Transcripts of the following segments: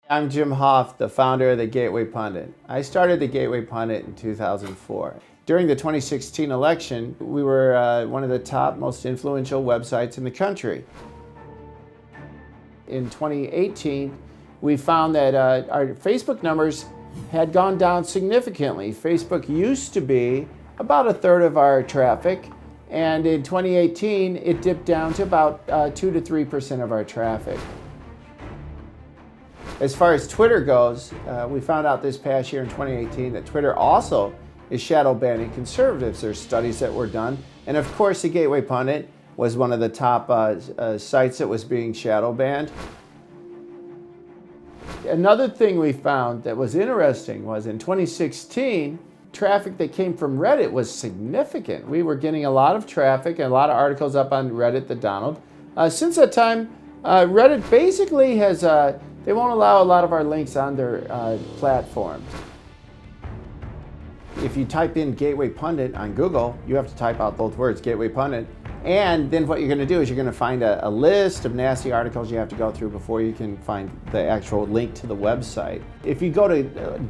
I'm Jim Hoff, the founder of the Gateway Pundit. I started the Gateway Pundit in 2004. During the 2016 election, we were one of the top most influential websites in the country. In 2018, we found that our Facebook numbers had gone down significantly. Facebook used to be about a third of our traffic, and in 2018, it dipped down to about 2 to 3% of our traffic. As far as Twitter goes, we found out this past year in 2018 that Twitter also is shadow banning conservatives. There's studies that were done. And of course, the Gateway Pundit was one of the top sites that was being shadow banned. Another thing we found that was interesting was in 2016, traffic that came from Reddit was significant. We were getting a lot of traffic and a lot of articles up on Reddit that Donald. Since that time, Reddit basically has they won't allow a lot of our links on their platforms. If you type in Gateway Pundit on Google, you have to type out both words, Gateway Pundit. And then what you're going to do is you're going to find a list of nasty articles you have to go through before you can find the actual link to the website. If you go to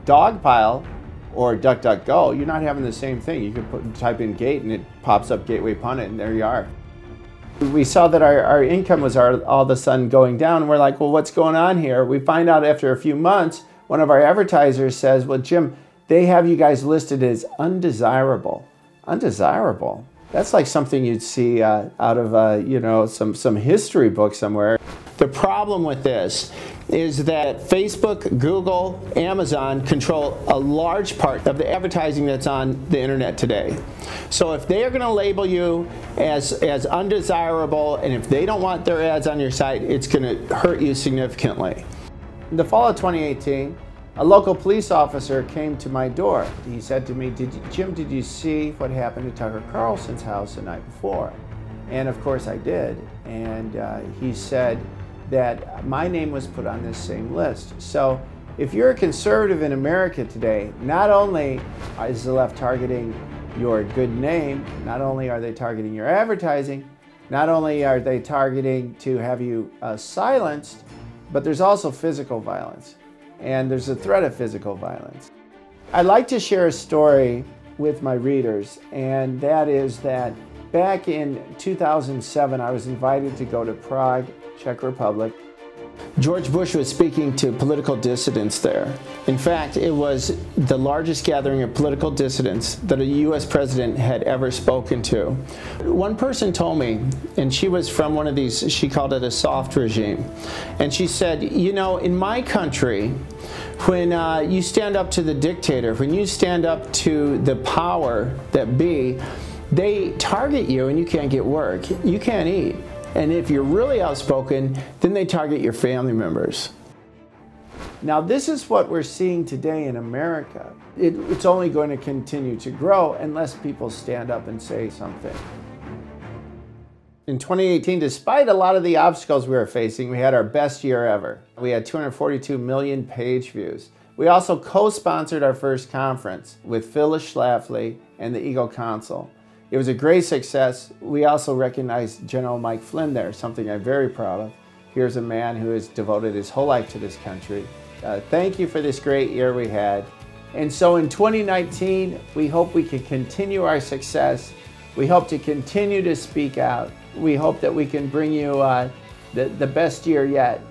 Dogpile or DuckDuckGo, you're not having the same thing. You can type in Gate and it pops up Gateway Pundit and there you are. We saw that our income was all of a sudden going down, and we're like, well, what's going on here? We find out after a few months, one of our advertisers says, well, Jim, they have you guys listed as undesirable. Undesirable? That's like something you'd see out of you know, some history book somewhere. The problem with this is that Facebook, Google, Amazon control a large part of the advertising that's on the internet today. So if they are going to label you as undesirable, and if they don't want their ads on your site, it's going to hurt you significantly. In the fall of 2018, a local police officer came to my door. He said to me, Jim, did you see what happened to Tucker Carlson's house the night before? And of course I did. And he said that my name was put on this same list. So if you're a conservative in America today, not only is the left targeting your good name, not only are they targeting your advertising, not only are they targeting to have you silenced, but there's also physical violence. And there's a threat of physical violence. I'd like to share a story with my readers, and that is that back in 2007, I was invited to go to Prague, Czech Republic. George Bush was speaking to political dissidents there. In fact, it was the largest gathering of political dissidents that a U.S. president had ever spoken to. One person told me, and she was from one of these, she called it a soft regime, and she said, you know, in my country, when you stand up to the dictator, when you stand up to the power that be, they target you and you can't get work. You can't eat. And if you're really outspoken, then they target your family members. Now, this is what we're seeing today in America. It's only going to continue to grow unless people stand up and say something. In 2018, despite a lot of the obstacles we were facing, we had our best year ever. We had 242 million page views. We also co-sponsored our first conference with Phyllis Schlafly and the Eagle Council. It was a great success. We also recognized General Mike Flynn there, something I'm very proud of. Here's a man who has devoted his whole life to this country. Thank you for this great year we had. And so in 2019, we hope we can continue our success. We hope to continue to speak out. We hope that we can bring you the best year yet.